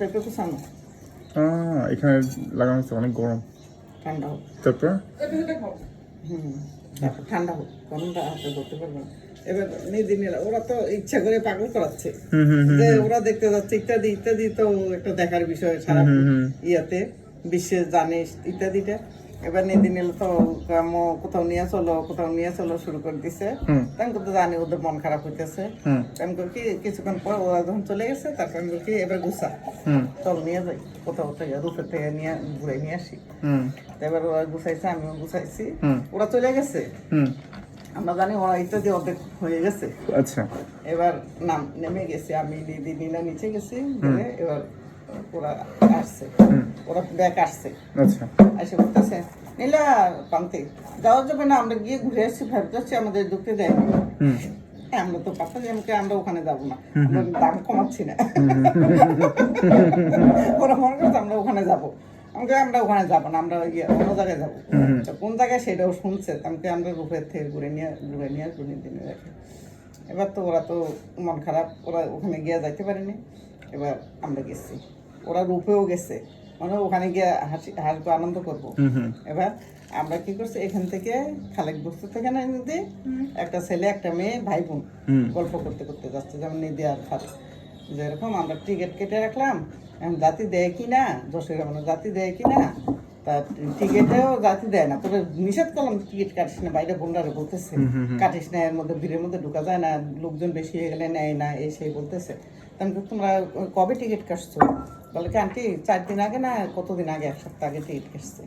পেঁপে কুচানো এখানে লাগানো হচ্ছে, অনেক গরম। ঠান্ডা হোক। তারপর তারপর ঠান্ডা হোক, গরমটা হাতে ধরতে পারবে না। এবার নিদিনেরা ওরা তো ইচ্ছা করে পাগল করাচ্ছে যে ওরা দেখতে যাচ্ছে ইত্যাদি ইত্যাদি, তো একটা দেখার বিষয় সারা ইয়াতে বিশ্বে জানিস ইত্যাদিটা। এবার নিদিন এলো তো কোথাও নিয়ে চলো শুরু করে দিছে। আমি তো জানি ওদের মন খারাপ হইতেছে। আমি করি কি কিছুক্ষণ পর ওরা যখন চলে গেছে, তারপর আমি বলি কি এবার গুছা, চল নিয়ে যাই কোথাও থেকে রূপের থেকে নিয়ে ঘুরে নিয়ে আসি। এবার ওরা গুছাইছে, আমিও গুছাইছি, ওরা চলে গেছে। আমরা জানি ওরা ইত্যাদি অর্ধেক হয়ে গেছে। আচ্ছা, এবার নেমে গেছি, আমি নীলা নিচে গেছি। এবার ওরা আসছে, ওরা ব্যাক আসছে। আচ্ছা, এসে বলতেছে নীলা পান্তে যাওয়া যাবে না, আমরা গিয়ে ঘুরে আসছি, ফেরত যাচ্ছি, আমাদের ঢুকতে দেয়। আমরা তো পাত্তা দিই, আমরা ওখানে যাবো না, আমরা দাম কমাচ্ছি না। ওরা মনে করছে আমরা ওখানে যাবো, আমরা ওখানে যাবো না, আমরা অন্য জায়গায় যাবো। কোন জায়গায় সেটাও শুনছে। আমাকে আমরা রূপের থেকে ঘুরে নিয়ে দিনে রাখি। এবার তো ওরা তো মন খারাপ, ওরা ওখানে গিয়ে যাইতে পারেনি। এবার আমরা গেছি, ওরা রূপেও গেছে, মানে ওখানে গিয়ে হাসবো, আনন্দ করবো। এবার আমরা কি করছি, এখান থেকে খালেক বস্তু থেকে না নদী, একটা ছেলে একটা মেয়ে ভাই বোন গল্প করতে করতে যাচ্ছে, যেমন নিদি আর খালেক। যেরকম আমরা টিকিট কেটে রাখলাম, এখন জাতি দেয় কি না, যশোরে মানে জাতি দেয় কি না, তা টিকিটেও জাতি দেয় না। তবে নিষেধ করলাম টিকিট কাটিস না, বাইরে বোনরারে বলতেছে কাটিস না, এর মধ্যে ভিড়ের মধ্যে ঢুকা যায় না, লোকজন বেশি হয়ে গেলে নেয় না, এই সেই বলতেছে। আমি তোমরা কবে টিকিট কাটছো? বলে কি আন্টি 4 দিন আগে না কতদিন আগে, 1 সপ্তাহ আগে টিকিট কাটছে।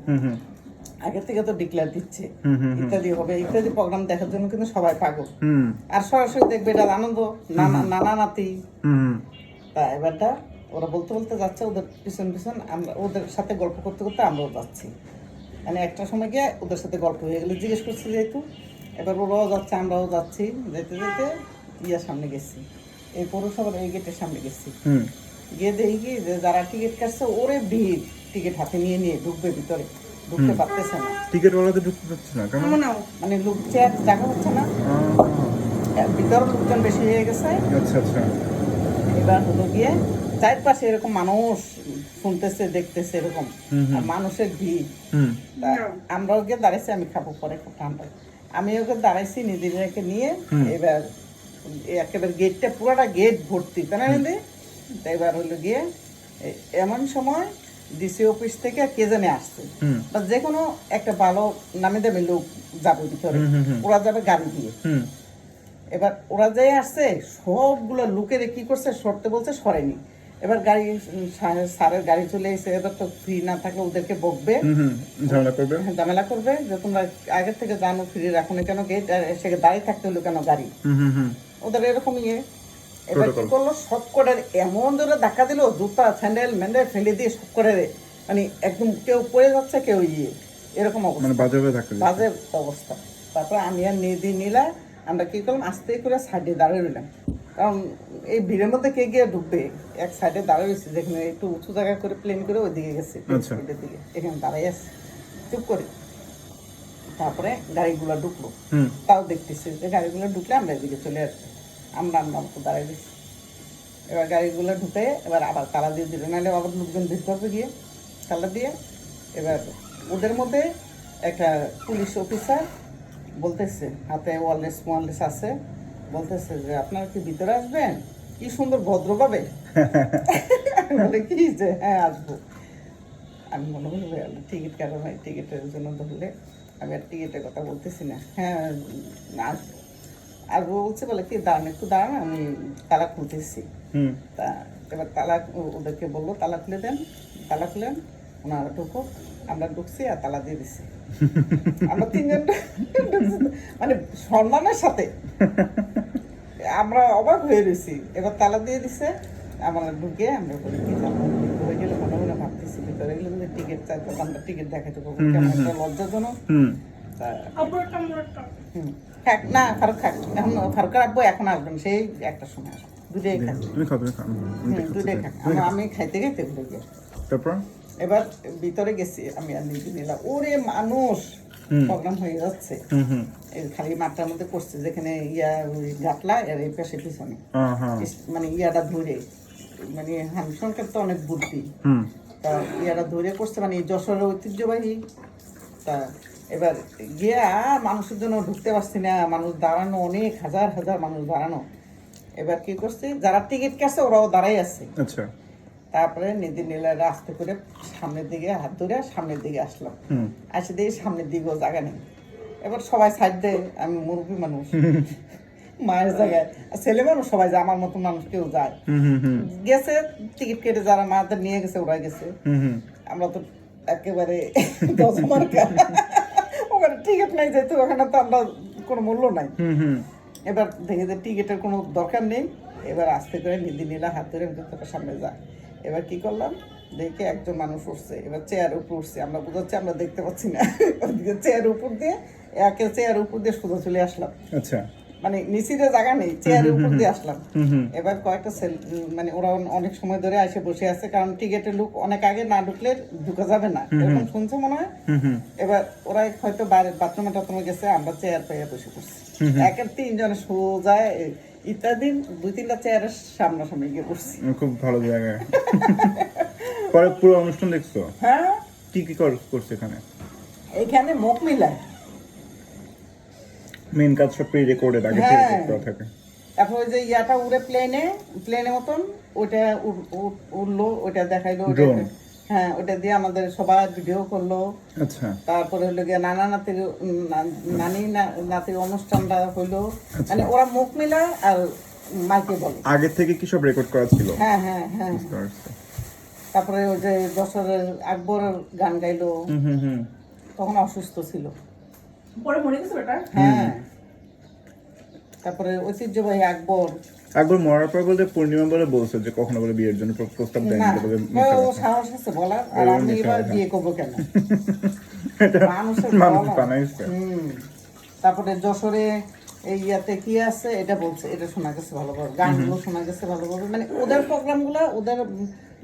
আগের থেকে তো ডিক্লেয়ার দিচ্ছে ইত্যাদি হবে, ইত্যাদি প্রোগ্রাম দেখার জন্য কিন্তু সবাই পাগল। আর সরাসরি দেখবে এটা আনন্দ, নানা নাতি। তা এবারটা ওরা বলতে বলতে যাচ্ছে, ওদের পিছন পিছন আমরা ওদের সাথে গল্প করতে করতে আমরাও যাচ্ছি। মানে একটা সময় গিয়ে ওদের সাথে গল্প হয়ে গেলে জিজ্ঞেস করছি যেহেতু, এবার ওরাও যাচ্ছে আমরাও যাচ্ছি। যেতে যেতে ইয়ার সামনে গেছি, এই পৌরসভার এই গেটের সামনে গেছি। গিয়ে দেখি কি যে যারা টিকিট কাটছে ওরে ভিড়, টিকিট হাতে নিয়ে নিয়ে ঢুকবে ভিতরে, ঢুকতে পারতেছে না। টিকিট ওলাতে ঢুকতে পারছে না কেন? মানে লোক চেয়ার জায়গা হচ্ছে না, ভিতরে লোকজন বেশি হয়ে গেছে। আচ্ছা আচ্ছা। এবার হলো গিয়ে চারপাশে এরকম মানুষ শুনতেছে দেখতেছে এরকম, আর মানুষের ভিড়। আমরাও গিয়ে দাঁড়াইছি, আমি খাবো পরে, খুব ঠান্ডা। আমি ওকে দাঁড়াইছি নিদিকে নিয়ে। এবার একেবারে গেটটা পুরোটা গেট ভর্তি, তাই না নিদি? এবার হলো গিয়ে এমন সময় ডিসি অফিস থেকে কে জানে আসছে, বা যে কোনো একটা ভালো নামে দামি লোক যাবে ভিতরে, ওরা যাবে গাড়ি দিয়ে। এবার ওরা যাই আসছে, সবগুলো লোকের কি করছে, সরতে বলছে, সরেনি। এবার গাড়ি স্যারের গাড়ি চলে এসে, এবার তো ফ্রি না থাকলে ওদেরকে বকবে, ঝামেলা করবে যে তোমরা আগের থেকে জানো ফ্রি রাখো না কেন, গেট আর সে দাঁড়িয়ে থাকতে হলো কেন গাড়ি, ওদের এরকম ইয়ে। এবার কি করলো, সব করে এমন ধরে ধাক্কা দিল, জুতা স্যান্ডেল ম্যান্ডেল ফেলে দিয়ে সব করে, মানে একদম কেউ পড়ে যাচ্ছে, কেউ ইয়ে, এরকম অবস্থা, বাজে অবস্থা। তারপর আমি আর নিলা আমরা কি করলাম, আস্তে করে সাইডে দাঁড়িয়ে রইলাম, কারণ এই ভিড়ের মধ্যে কে গিয়ে ঢুকবে। এক সাইডে দাঁড়িয়ে রয়েছে, যেখানে একটু উঁচু জায়গা করে প্লেন করে ওই দিকে গেছে, ওইটার দিকে, এখানে দাঁড়াই আছে চুপ করে। তারপরে গাড়িগুলো ঢুকলো, তাও দেখতেছি যে গাড়িগুলো ঢুকলে আমরা এদিকে চলে আসছি, আমরা মতো দাঁড়াই দিচ্ছি। এবার গাড়িগুলো ঢুকে এবার আবার তালা দিয়ে দিল, নাহলে আবার লোকজন ভিড় করবে গিয়ে, তালা দিয়ে। এবার ওদের মধ্যে একটা পুলিশ অফিসার বলতেছে, হাতে ওয়ারলেস আছে, বলতেছে যে আপনারা কি ভিতরে আসবেন? কি সুন্দর ভদ্রভাবে বলে কি যে হ্যাঁ আসবো। আমি মনে করি টিকিট কাটো ভাই, টিকিটের জন্য ধরলে আমি আর টিকিটের কথা বলতেছি না, হ্যাঁ আসবো। আর ও বলছে বলে কি দাঁড়ান একটু দাঁড়ান, আমি তালা খুলতেছি। তা এবার তালা ওদেরকে বললো তালা খুলে দেন, তালা খুলেন, ওনারা ঢুকো। আমরা ঢুকছি আর তালা দিয়ে দিছি। আমরা 3 জন মানে সম্মানের সাথে আমরা অবাক হয়ে রয়েছি। এবার তালা দিয়ে দিছে, আমরা ঢুকে আমরা বলি কি যাবো, ভিতরে গেলে মনে মনে ভাবতেছি ভিতরে গেলে কিন্তু টিকিট চাইতো, আমরা টিকিট দেখাতে পারবো, কেমন একটা লজ্জাজনক। খাক না ফারুক খাক, এখন ফারুকের আব্বু এখন আসবেন, সেই একটা সময় আসবে, দুটাই খাক, দুটাই খাক। আমি খাইতে খাইতে ভুলে গিয়ে তারপর এবার ভিতরে গেছি, আমি আর নিজে নিলাম, ওরে মানুষ প্রোগ্রাম হয়ে যাচ্ছে। খালি মাঠটার মধ্যে করছে, যেখানে ইয়া গাটলা আর এই পাশে পিছনে, মানে ইয়াটা ধরে মানে হানিসনকার তো অনেক বুদ্ধি হুম তা ইয়ারা ধরে করছে মানে যশোরের ঐতিহ্যবাহী তা এবার গিয়া মানুষের জন্য ঢুকতে পারছি না, মানুষ দাঁড়ানো, অনেক হাজার হাজার মানুষ দাঁড়ানো। এবার কি করছে, যারা টিকিট কাটছে ওরাও দাঁড়াই আছে। আচ্ছা তারপরে নিদি নীলার আস্তে করে সামনের দিকে হাত ধরে সামনের দিকে আসলাম, হুম আসে দেখি সামনের দিকেও জায়গা নেই। এবার সবাই সাইড দেয়, আমি মুরব্বী মানুষ মায়ের জায়গায়, আর ছেলে মানুষ সবাই যায়, আমার মতো মানুষ কেউ যায়। হুম হুম হুম গেছে টিকিট কেটে যারা মাদের নিয়ে গেছে ওরা গেছে, হুম আমরা তো একেবারে দশমার্কা। ওখানে টিকিট নাই, যেহেতু ওখানে তো আমরা কোনো মূল্য নাই। হুম হুম এবার দেখে যে টিকিটের কোনো দরকার নেই, এবার আস্তে করে নিদি নীলা হাত ধরে তোর সামনে যা। এবার কি করলাম, দেখে একজন মানুষ উঠছে, এবার চেয়ার উপর উঠছে, আমরা বুঝাচ্ছি আমরা দেখতে পাচ্ছি না, ওদিকে চেয়ার উপর দিয়ে একে চেয়ার উপর দিয়ে সোজা চলে আসলাম, আচ্ছা মানে নিচের জায়গা নেই, চেয়ারের উপর দিয়ে আসলাম। হুম হুম এবার কয়েকটা মানে ওরা অনেক সময় ধরে এসে বসে আছে, কারণ টিকিটের লোক অনেক আগে না ঢুকলে ঢুকা যাবে না, এরকম শুনছে মনে হয়। হুম হুম এবার ওরা হয়তো বাইরের বাথরুমে টাথরুমে গেছে, আমরা চেয়ার পাইয়া বসে পড়ছি, একের তিনজনে সোজা ইত্যাদি 2-3টা চেয়ারের সামনাসামনি গিয়ে বসছি। খুব ভালো জায়গা। পরে পুরো অনুষ্ঠান দেখছো? হ্যাঁ, কি কি করছে এখানে? এইখানে মুখ মিলায়, মেন কাজ সব প্রি রেকর্ডেড আগে থেকে হ্যাঁ। করা থাকে। তারপর ওই যে ইয়াটা উড়ে প্লেনের মতন, ওইটা উড়লো, ওইটা দেখাইলো, Drone? হ্যাঁ, ওইটা দিয়ে আমাদের সবাই ভিডিও করলো। আচ্ছা তারপরে হলো গিয়ে নানি নাতির অনুষ্ঠানটা হইলো, আচ্ছা। মানে ওরা মুখ মিলায় আর মাইকে বলে। আগে থেকে কি সব রেকর্ড করা ছিল? হ্যাঁ হ্যাঁ হ্যাঁ। বুঝতে পারছি। তারপরে ওই যে যশোরের আকবরের গান গাইলো, হুম হুম হুম তখন অসুস্থ ছিল। পরে মরে গেছে বেটা। হ্যাঁ, তারপরে ঐতিহ্যবাহী আকবর। একবার মরার পর বলতে পূর্ণিমা বলে বলছে যে কখনো বলে বিয়ের জন্য প্রস্তাব দেয়নি না, বলে মিথ্যা ও কথা। সাহস আছে বলার, আর ওই আমি মিথ্যা এবার কথা। বিয়ে করবো কেন? এটা মানুষের মানুষ বলা। বানাইছে। তারপরে যশোরে এই ইয়াতে কি আছে এটা বলছে, এটা শোনা গেছে ভালোভাবে, গানগুলো শোনা গেছে ভালোভাবে, মানে ওদের প্রোগ্রামগুলো, ওদের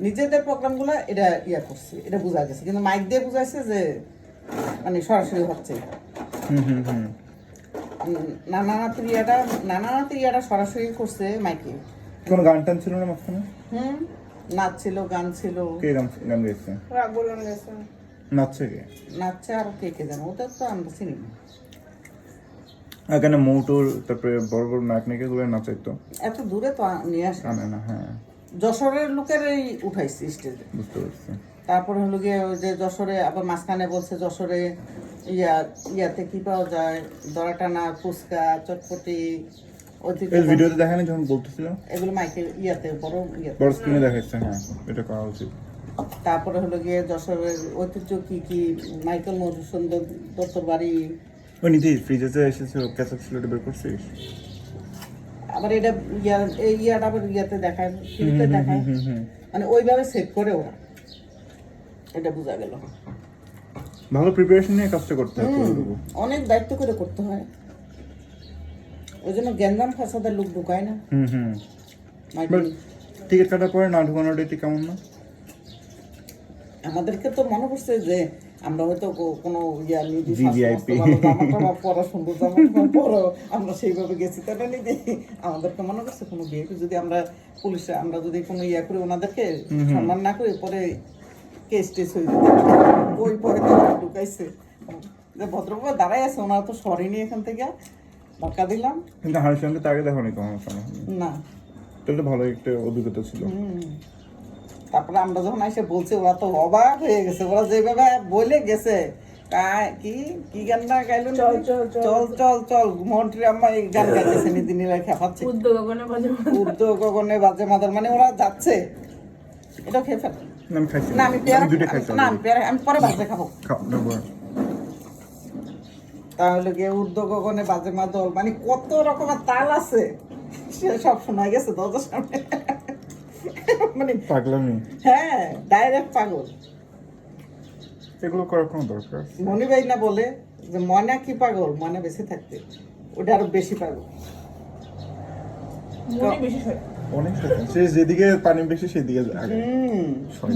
নিজেদের প্রোগ্রামগুলো এটা ইয়া করছে, এটা বোঝা গেছে, কিন্তু মাইক দিয়ে বুঝাইছে যে মানে সরাসরি হচ্ছে। হুম হুম হুম নানা নাতির ইয়াটা সরাসরি করছে মাইকে। কোনো গান টান ছিল না মাঝখানে? নাচ ছিল, গান ছিল, কে গান গান গাইছে? আকবর গান গেছে। নাচছে কে? নাচছে আর কে কে জানো, ওদের তো আমরা চিনি না। এখানে মৌটুর তারপরে বড় বড় নায়ক নায়িকাগুলো নাচাইতো। এত দূরে তো নিয়ে আসে জানে না, হ্যাঁ যশোরের লোকেরই উঠাইছে স্টেজে। বুঝতে পারছি। তারপরে হলো গিয়ে ওই যে যশোরে আবার মাঝখানে বলছে যশোরে ইয়াতে কি পাওয়া যায়, দরাটানা, ফুচকা, চটপটি, এই ভিডিওতে দেখানি যখন বলতেছিল, এগুলো মাইকে ইয়াতে বড় ইয়াতে। বড় স্ক্রিনে দেখাচ্ছে, হ্যাঁ এটা করা উচিত। তারপরে হলো গিয়ে যশোরের ঐতিহ্য কি কি, মাইকেল মধুসূদন দত্তর বাড়ি। ওই নিধি ফ্রিজে এসেছিল, ক্যাসেট ছিল, এটা বের করছিস? আবার এটা এই ইয়াটা আবার ইয়াতে দেখায়, টিভিতে দেখায়, হুম হুম মানে ওইভাবে সেট করে ওরা, এটা বোঝা গেল। ভালো প্রিপারেশন নিয়ে কাজটা করতে হবে। অনেক দায়িত্ব করে করতে হয়, ওই জন্য গ্যাঞ্জাম ফাসাদের লোক ঢুকায় না। হুম হুম মাইকেল টিকিট কাটার পরে না ঢুকানোর এটি কেমন না? আমাদেরকে তো মনে করছে যে আমরা হয়তো কোনো ইয়া নিদি VVIP পড়া সুন্দর জামা পরো, আমরা সেইভাবে গেছি, তাই না নিদি? আমাদেরকে মনে করছে কোনো বিয়ে যদি আমরা পুলিশে আমরা যদি কোনো ইয়া করি ওনাদেরকে সম্মান না করি, পরে কেস টেস হয়ে যেত। ওই পরে তো ঢুকাইছে যে ভদ্রভাবে দাঁড়াই আছে, ওনারা তো সরেনি এখান থেকে, ধাক্কা দিলাম কিন্তু হারের সঙ্গে তো আগে দেখো নি কখনো সময়। না। তাহলে তো ভালো একটা অভিজ্ঞতা ছিল। তারপরে আমরা যখন এসে বলছি, ওরা তো অবাক হয়ে গেছে, ওরা যেভাবে বলে গেছে, কি কি গান না গাইলো, চল, চল, চল। চল চল চল, মন্ত্রী আম্মা এই গান গাইতেছে, নিদি নীলা খেপাচ্ছে, উদ্যোগ ওখানে বাজে উর্দু গগনে বাজে মাদার, মানে ওরা যাচ্ছে। এটা খেয়ে ফেল না, আমি খাইছি না, আমি পেয়ারা দুটো খাইছি না, আমি পেয়ারা আমি পরে বাজে খাবো। তাহলে গিয়ে উর্দু গগনে বাজে মাদল, মানে কত রকমের তাল আছে, সে সব শোনা গেছে দরজার সামনে। মানে পাগলামি, হ্যাঁ, ডাইরেক্ট পাগল। এগুলো করার কোনো দরকার আছে? মনি ভাই না বলে যে ময়না কি পাগল, ময়না বেঁচে থাকতে, ওটা আরো বেশি পাগল। মনে বেশি হয়। অনেক সে যেদিকে পানি বেশি সেদিকে আগে হুম শয়।